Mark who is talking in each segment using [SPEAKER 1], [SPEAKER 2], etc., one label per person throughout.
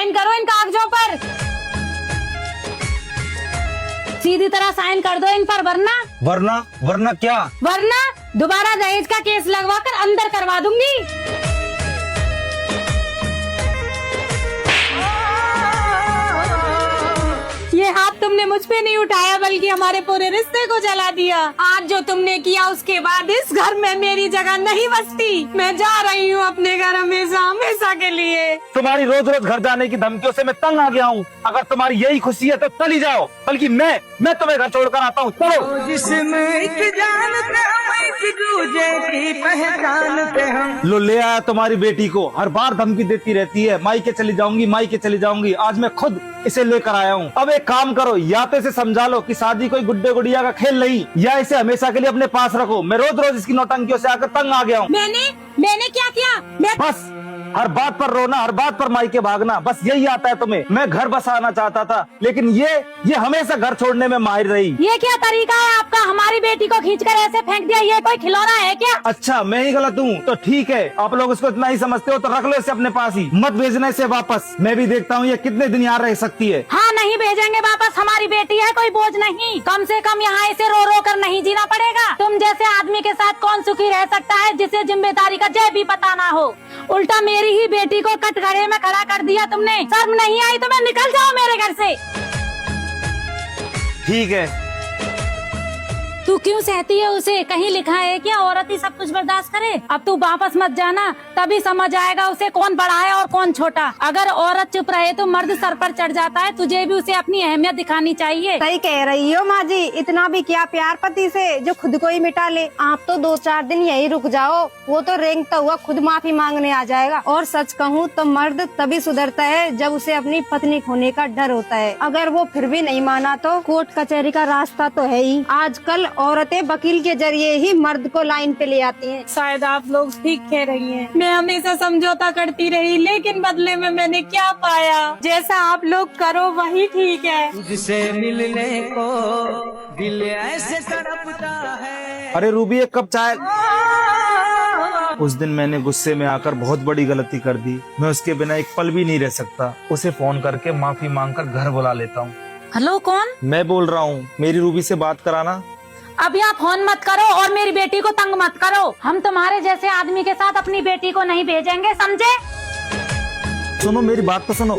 [SPEAKER 1] Sign करो इन कागजों पर, सीधी तरह साइन कर दो इन पर, वरना
[SPEAKER 2] वरना क्या?
[SPEAKER 1] वरना दोबारा दहेज का केस लगवा कर अंदर करवा दूंगी। ये हाथ तुमने मुझ पे नहीं उठाया बल्कि हमारे पूरे रिश्ते को जला दिया। आज जो तुमने किया उसके बाद इस घर में मेरी जगह नहीं बचती। मैं जा रही हूँ अपने घर हमेशा हमेशा के लिए।
[SPEAKER 2] तुम्हारी रोज रोज घर जाने की धमकियों से मैं तंग आ गया हूँ। अगर तुम्हारी यही खुशी है तो चली जाओ, बल्कि मैं तुम्हें घर छोड़कर आता हूँ। चलो।
[SPEAKER 3] जिसमें एक जान पे हम, एक दूजे की पहचान पे हम।
[SPEAKER 2] लो ले आया तुम्हारी बेटी को, हर बार धमकी देती रहती है, मायके चली जाऊंगी मायके चली जाऊंगी। आज मैं खुद इसे लेकर आया हूँ। अब एक काम करो, या तो इसे समझा लो कि शादी कोई गुड्डे गुड़िया का खेल नहीं, या इसे हमेशा के लिए अपने पास रखो। मैं रोज रोज इसकी नौटंकियों से आकर तंग आ गया हूँ।
[SPEAKER 1] मैंने क्या किया?
[SPEAKER 2] बस हर बात पर रोना, हर बात पर मायके भागना, बस यही आता है तुम्हें। मैं घर बसाना चाहता था, लेकिन ये हमेशा घर छोड़ने में माहिर रही।
[SPEAKER 1] ये क्या तरीका है आपका? हमारी बेटी को खींचकर ऐसे फेंक दिया, ये कोई खिलौना है क्या?
[SPEAKER 2] अच्छा मैं ही गलत हूँ तो ठीक है, आप लोग इसको इतना ही समझते हो तो रख लो इसे अपने पास ही, मत भेजना इसे वापस। मैं भी देखता हूँ ये कितने दिन यहाँ रह सकती है।
[SPEAKER 1] हाँ नहीं भेजेंगे वापस, हमारी बेटी है, कोई बोझ नहीं। कम से कम यहाँ इसे रो रो कर नहीं जीना पड़ेगा। तुम जैसे आदमी के साथ कौन सुखी रह सकता है जिसे जिम्मेदारी का जय भी पता ना हो। उल्टा मेरी ही बेटी को कटघरे में खड़ा कर दिया तुमने। शर्म नहीं आई तो मैं निकल जाओ मेरे घर से।
[SPEAKER 2] ठीक है।
[SPEAKER 1] तू क्यों सहती है उसे? कहीं लिखा है क्या औरत ही सब कुछ बर्दाश्त करे? अब तू वापस मत जाना, तभी समझ आएगा उसे कौन बड़ा है और कौन छोटा। अगर औरत चुप रहे तो मर्द सर पर चढ़ जाता है। तुझे भी उसे अपनी अहमियत दिखानी चाहिए।
[SPEAKER 4] सही कह रही हो माँ जी, इतना भी क्या प्यार पति से जो खुद को ही मिटा ले। आप तो 2-4 दिन यही रुक जाओ, वो तो रेंगता हुआ खुद माफी मांगने आ जाएगा। और सच कहूँ तो मर्द तभी सुधरता है जब उसे अपनी पत्नी खोने का डर होता है। अगर वो फिर भी नहीं माना तो कोर्ट कचहरी का रास्ता तो है ही। आजकल औरतें वकील के जरिए ही मर्द को लाइन पे ले आती हैं।
[SPEAKER 1] शायद आप लोग ठीक कह रही हैं। मैं हमेशा समझौता करती रही, लेकिन बदले में मैंने क्या पाया? जैसा आप लोग करो वही ठीक है।
[SPEAKER 3] तुझसे मिलने को दिल ऐसे तड़पता है।
[SPEAKER 2] अरे रूबी एक कप चाय। उस दिन मैंने गुस्से में आकर बहुत बड़ी गलती कर दी। मैं उसके बिना एक पल भी नहीं रह सकता। उसे फोन करके माफी मांगकर घर बुला लेता हूँ।
[SPEAKER 1] हेलो, कौन?
[SPEAKER 2] मैं बोल रहा हूँ, मेरी रूबी से बात कराना।
[SPEAKER 1] अभी आप फोन मत करो और मेरी बेटी को तंग मत करो। हम तुम्हारे जैसे आदमी के साथ अपनी बेटी को नहीं भेजेंगे, समझे?
[SPEAKER 2] सुनो मेरी बात तो सुनो।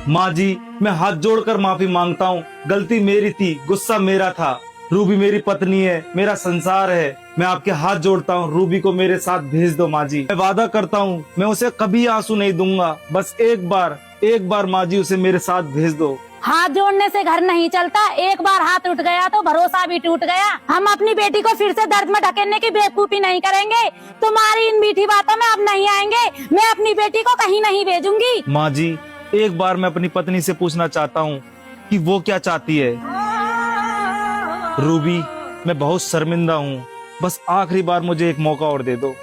[SPEAKER 2] माँ जी मैं हाथ जोड़कर माफी मांगता हूँ, गलती मेरी थी, गुस्सा मेरा था। रूबी मेरी पत्नी है, मेरा संसार है। मैं आपके हाथ जोड़ता हूँ, रूबी को मेरे साथ भेज दो माँ जी। मैं वादा करता हूँ मैं उसे कभी आंसू नहीं दूंगा। बस एक बार माँ जी उसे मेरे साथ भेज दो।
[SPEAKER 1] हाथ जोड़ने से घर नहीं चलता, एक बार हाथ उठ गया तो भरोसा भी टूट गया। हम अपनी बेटी को फिर से दर्द में ढकेलने की बेवकूफी नहीं करेंगे। तुम्हारी इन मीठी बातों में अब नहीं आएंगे। मैं अपनी बेटी को कहीं नहीं भेजूंगी।
[SPEAKER 2] माँ जी एक बार मैं अपनी पत्नी से पूछना चाहता हूँ कि वो क्या चाहती है। रूबी मैं बहुत शर्मिंदा हूँ, बस आखिरी बार मुझे एक मौका और दे दो।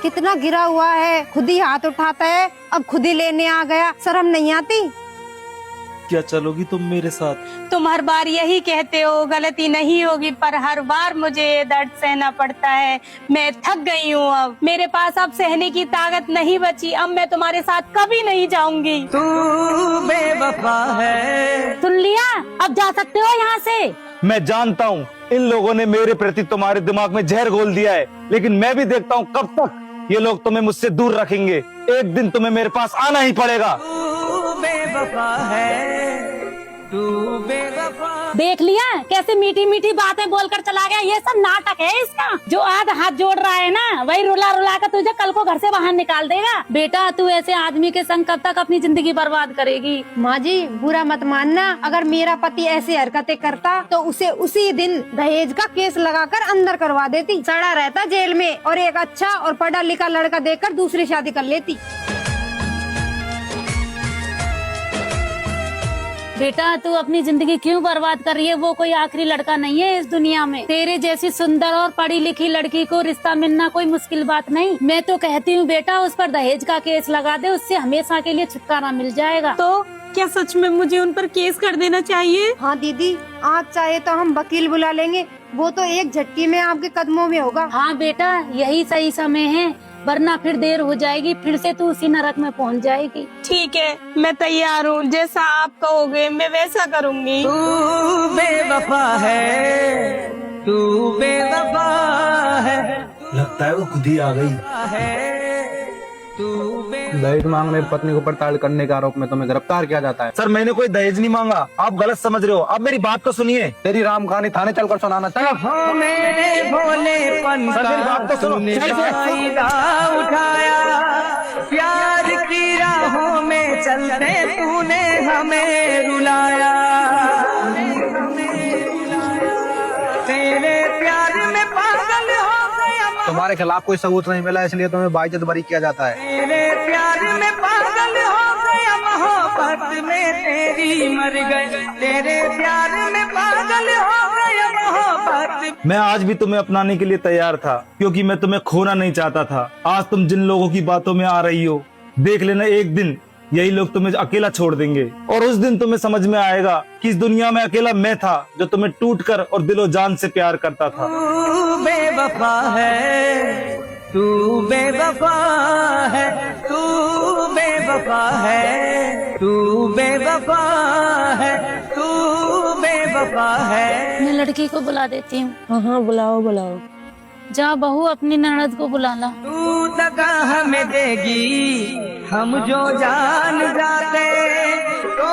[SPEAKER 4] कितना गिरा हुआ है, खुद ही हाथ उठाता है, अब खुद ही लेने आ गया। शर्म नहीं आती?
[SPEAKER 2] क्या चलोगी तुम मेरे साथ?
[SPEAKER 1] तुम हर बार यही कहते हो गलती नहीं होगी, पर हर बार मुझे ये दर्द सहना पड़ता है। मैं थक गई हूँ, अब मेरे पास अब सहने की ताकत नहीं बची। अब मैं तुम्हारे साथ कभी नहीं जाऊंगी।
[SPEAKER 3] तू बेवफा है।
[SPEAKER 1] सुन लिया, अब जा सकते हो यहाँ से।
[SPEAKER 2] मैं जानता हूँ इन लोगों ने मेरे प्रति तुम्हारे दिमाग में जहर घोल दिया है, लेकिन मैं भी देखता हूँ कब तक ये लोग तुम्हें मुझसे दूर रखेंगे। एक दिन तुम्हें मेरे पास आना ही पड़ेगा।
[SPEAKER 3] तू बेवफा है, तू बेवफा।
[SPEAKER 1] देख लिया कैसे मीठी मीठी बातें बोलकर चला गया। ये सब नाटक है इसका। जो आज हाथ जोड़ रहा है ना, वही रुला रुला कर तुझे कल को घर से बाहर निकाल देगा। बेटा तू ऐसे आदमी के संग कब तक अपनी जिंदगी बर्बाद करेगी?
[SPEAKER 4] माँ जी बुरा मत मानना, अगर मेरा पति ऐसी हरकतें करता तो उसे उसी दिन दहेज का केस लगाकर अंदर करवा देती। सड़ा रहता जेल में और एक अच्छा और पढ़ा लिखा लड़का देखकर दूसरी शादी कर लेती।
[SPEAKER 1] बेटा तू अपनी जिंदगी क्यों बर्बाद कर रही है? वो कोई आखिरी लड़का नहीं है इस दुनिया में। तेरे जैसी सुंदर और पढ़ी लिखी लड़की को रिश्ता मिलना कोई मुश्किल बात नहीं। मैं तो कहती हूँ बेटा उस पर दहेज का केस लगा दे, उससे हमेशा के लिए छुटकारा मिल जाएगा। तो क्या सच में मुझे उन पर केस कर देना चाहिए?
[SPEAKER 4] हाँ दीदी, आप चाहे तो हम वकील बुला लेंगे, वो तो एक झटकी में आपके कदमों में होगा।
[SPEAKER 1] हाँ बेटा यही सही समय है। वरना फिर देर हो जाएगी, फिर से तू उसी नरक में पहुंच जाएगी।
[SPEAKER 5] ठीक है, मैं तैयार हूँ, जैसा आप कहोगे मैं वैसा करूँगी।
[SPEAKER 3] तू बेवफा है, तू बेवफा है,
[SPEAKER 2] लगता है वो खुद ही आ गई।
[SPEAKER 6] दहेज मांगने पत्नी को प्रताड़ित करने के आरोप में तुम्हें गिरफ्तार किया जाता है।
[SPEAKER 2] सर मैंने कोई दहेज नहीं मांगा, आप गलत समझ रहे हो। आप मेरी बात तो सुनिए।
[SPEAKER 6] तेरी राम कहानी थाने चलकर सुनाना। चलो।
[SPEAKER 3] हो मेरे भोलेपन
[SPEAKER 2] सर, मेरी बात तो सुनो।
[SPEAKER 3] तूने
[SPEAKER 2] चल, चल।
[SPEAKER 3] फायदा उठाया, प्यार की राहों में चलते तूने हमें रुलाया। तेरे प्यार में पागल हो गया,
[SPEAKER 6] तुम्हारे खिलाफ कोई सबूत नहीं मिला, इसलिए तुम्हें बाइज्जत बरी किया जाता है।
[SPEAKER 3] तेरे प्यार में पागल हो गया, मोहब्बत में तेरी मर गए। तेरे प्यार में पागल हो गया, मोहब्बत।
[SPEAKER 2] मैं आज भी तुम्हें अपनाने के लिए तैयार था, क्योंकि मैं तुम्हें खोना नहीं चाहता था। आज तुम जिन लोगों की बातों में आ रही हो, देख लेना एक दिन यही लोग तुम्हें अकेला छोड़ देंगे, और उस दिन तुम्हें समझ में आएगा कि इस दुनिया में अकेला मैं था जो तुम्हें टूटकर और दिलो जान से प्यार करता था।
[SPEAKER 3] तू बेवफा है, तू बेवफा है, तू बेवफा है, तू बेवफा है, तू बेवफा है।
[SPEAKER 1] मैं लड़की को बुला देती हूँ।
[SPEAKER 5] हाँ, बुलाओ बुलाओ।
[SPEAKER 1] जा बहू, अपनी ननद को बुला ला।
[SPEAKER 3] तू दगा हमें देगी, हम जो जान जाते तो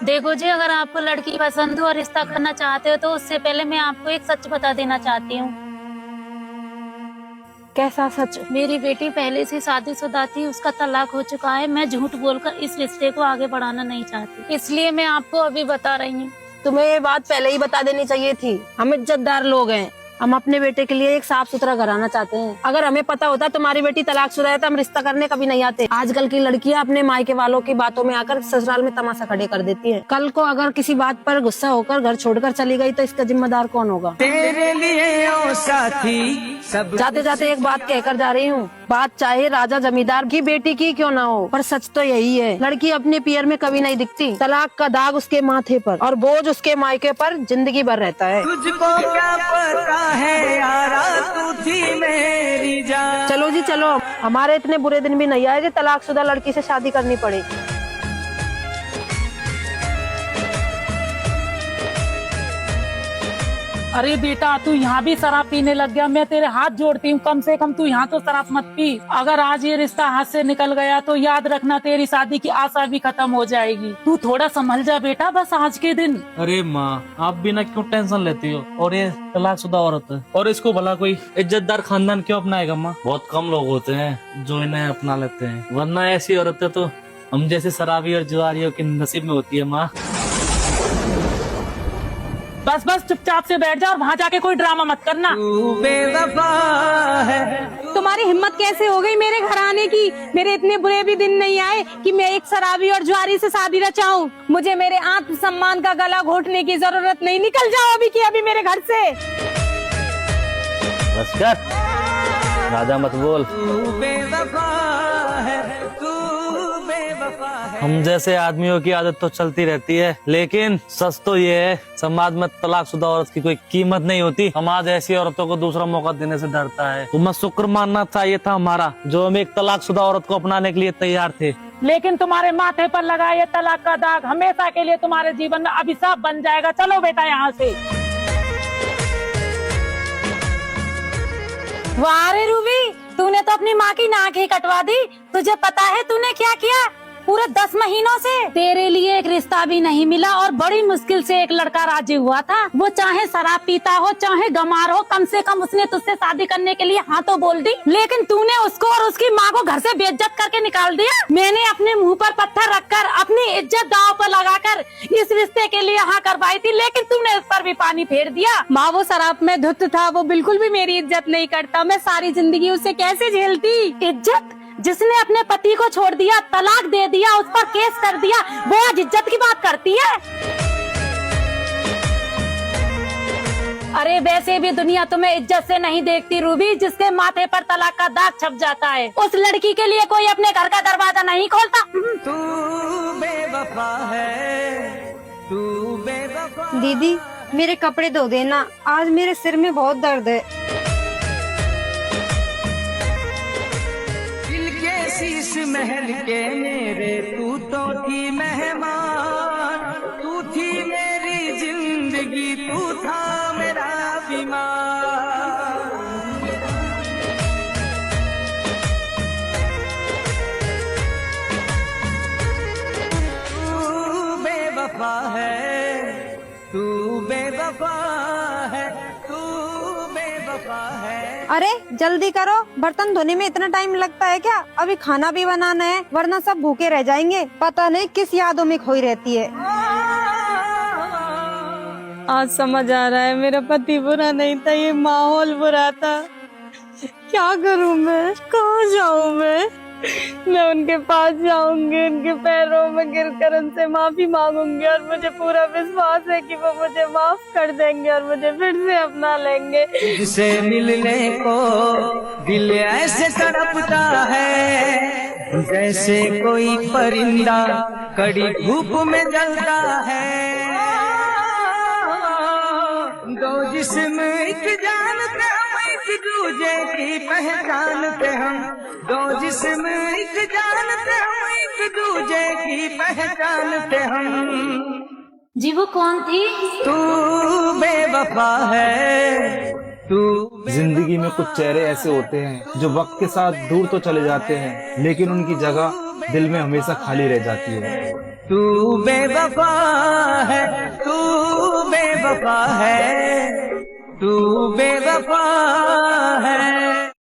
[SPEAKER 1] देखो जी, अगर आपको लड़की पसंद हो और रिश्ता करना चाहते हो तो उससे पहले मैं आपको एक सच बता देना चाहती हूँ।
[SPEAKER 5] कैसा सच?
[SPEAKER 1] मेरी बेटी पहले से शादीशुदा थी, उसका तलाक हो चुका है। मैं झूठ बोलकर इस रिश्ते को आगे बढ़ाना नहीं चाहती, इसलिए मैं आपको अभी बता रही हूँ।
[SPEAKER 5] तुम्हें ये बात पहले ही बता देनी चाहिए थी। हम इज्जतदार लोग हैं, हम अपने बेटे के लिए एक साफ सुथरा घराना चाहते हैं। अगर हमें पता होता तुम्हारी बेटी तलाकशुदा है तो हम रिश्ता करने कभी नहीं आते। आजकल की लड़कियां अपने मायके वालों की बातों में आकर ससुराल में तमाशा खड़े कर देती हैं। कल को अगर किसी बात पर गुस्सा होकर घर छोड़कर चली गई तो इसका जिम्मेदार कौन होगा?
[SPEAKER 3] तेरे लिए ओ साथी सब।
[SPEAKER 5] जाते जाते एक बात कहकर जा रही हूँ, बात चाहे राजा जमींदार की बेटी की क्यों ना हो, पर सच तो यही है, लड़की अपने पियर में कभी नहीं दिखती। तलाक का दाग उसके माथे पर और बोझ उसके मायके पर जिंदगी भर रहता है।
[SPEAKER 3] तुझको क्या पता है यारा, तू थी मेरी जान।
[SPEAKER 5] चलो जी चलो, हमारे इतने बुरे दिन भी नहीं आए जो तलाकशुदा लड़की से शादी करनी पड़ेगी।
[SPEAKER 7] अरे बेटा, तू यहाँ भी शराब पीने लग गया। मैं तेरे हाथ जोड़ती हूँ, कम से कम तू यहाँ तो शराब मत पी। अगर आज ये रिश्ता हाथ से निकल गया तो याद रखना तेरी शादी की आशा भी खत्म हो जाएगी। तू थोड़ा संभल जा बेटा, बस आज के दिन।
[SPEAKER 8] अरे माँ, आप बिना क्यों टेंशन लेती हो? और ये तलाकशुदा औरत है, और इसको भला कोई इज्जतदार खानदान क्यों अपनाएगा माँ? बहुत कम लोग होते हैं जो इन्हें अपना लेते हैं, वरना ऐसी औरतें तो हम जैसे शराबी और जुआरियों के नसीब में होती है माँ।
[SPEAKER 7] बस बस चुपचाप से बैठ जा और वहाँ जाके कोई ड्रामा मत करना।
[SPEAKER 3] तू बेवफा है।
[SPEAKER 5] तुम्हारी हिम्मत कैसे हो गई मेरे घर आने की? मेरे इतने बुरे भी दिन नहीं आए कि मैं एक शराबी और जुआरी से शादी रचाऊं। मुझे मेरे आत्मसम्मान का गला घोटने की जरूरत नहीं। निकल जाओ अभी की अभी मेरे घर से।
[SPEAKER 8] बस कर, राजा मत बोल।
[SPEAKER 3] तू बेवफा है, तू बेवफा है।
[SPEAKER 8] हम जैसे आदमियों की आदत तो चलती रहती है, लेकिन सच तो ये है, समाज में तलाकशुदा औरत की कोई कीमत नहीं होती। समाज ऐसी औरतों को दूसरा मौका देने से डरता है। तुम्हें शुक्र मानना चाहिए था हमारा, जो हम एक तलाकशुदा औरत को अपनाने के लिए तैयार थे।
[SPEAKER 7] लेकिन तुम्हारे माथे पर लगा ये तलाक का दाग हमेशा के लिए तुम्हारे जीवन में अभिशाप बन जाएगा। चलो बेटा यहाँ से।
[SPEAKER 1] वाह रे रूबी, तूने तो अपनी माँ की नाक ही कटवा दी। तुझे पता है तूने क्या किया? पूरे 10 महीनों से तेरे लिए एक रिश्ता भी नहीं मिला और बड़ी मुश्किल से एक लड़का राजी हुआ था। वो चाहे शराब पीता हो चाहे गंवार हो, कम से कम उसने तुझसे शादी करने के लिए हाँ तो बोल दी। लेकिन तूने उसको और उसकी माँ को घर से बेइज्जत करके निकाल दिया। मैंने अपने मुंह पर पत्थर रखकर अपनी इज्जत दांव पर लगाकर इस रिश्ते के लिए हाँ करवाई थी, लेकिन तूने उस पर भी पानी फेर दिया।
[SPEAKER 5] माँ, वो शराब में धुत था, वो बिल्कुल भी मेरी इज्जत नहीं करता। मैं सारी जिंदगी उसे कैसे झेलती।
[SPEAKER 1] इज्जत? जिसने अपने पति को छोड़ दिया, तलाक दे दिया, उस पर केस कर दिया, वो आज इज्जत की बात करती है? अरे वैसे भी दुनिया तुम्हें इज्जत से नहीं देखती रूबी। जिसके माथे पर तलाक का दाग छप जाता है, उस लड़की के लिए कोई अपने घर का दरवाजा नहीं खोलता।
[SPEAKER 3] तू बेवफा है, तू बेवफा।
[SPEAKER 4] दीदी, मेरे कपड़े धो देना, आज मेरे सिर में बहुत दर्द है।
[SPEAKER 3] महल के मेरे तू तो थी मेहमान, तू थी मेरी जिंदगी, तू था मेरा बीमार। तू बेवफा है, तू बेवफा है, तू बेवफा है।
[SPEAKER 4] अरे जल्दी करो, बर्तन धोने में इतना टाइम लगता है क्या? अभी खाना भी बनाना है, वरना सब भूखे रह जाएंगे। पता नहीं किस यादों में खोई रहती है।
[SPEAKER 9] आज समझ आ रहा है मेरा पति बुरा नहीं था, ये माहौल बुरा था। क्या करूं मैं, कहाँ जाऊं मैं उनके पास जाऊंगी, उनके पैरों में गिरकर उनसे माफी मांगूंगी और मुझे पूरा विश्वास है कि वो मुझे माफ कर देंगे और मुझे फिर से अपना लेंगे।
[SPEAKER 3] तुझसे मिलने को दिल ऐसे तड़पता है, जैसे कोई परिंदा कड़ी धूप में जलता है। दो जिस्म एक जानते हम, एक दूजे की पहचानते हम। दो जिस्म एक जानते हम, एक दूजे की पहचानते हम।
[SPEAKER 1] जी वो कौन थी?
[SPEAKER 3] तू बेवफा है, तू
[SPEAKER 2] जिंदगी में कुछ चेहरे ऐसे होते हैं जो वक्त के साथ दूर तो चले जाते हैं, लेकिन उनकी जगह दिल में हमेशा खाली रह जाती है।
[SPEAKER 3] तू बेवफा है, तू बेवफा है, तू बेवफा है।